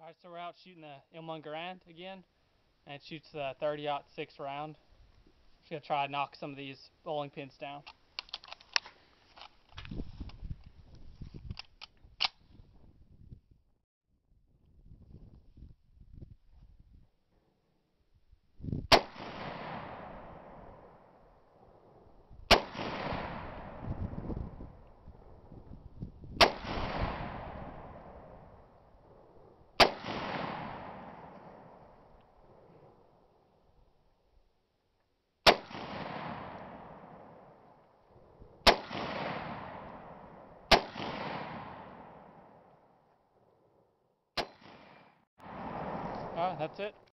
Alright, so we're out shooting the M1 Garand again, and it shoots the 30-06 round. Just gonna try to knock some of these bowling pins down. Alright, that's it.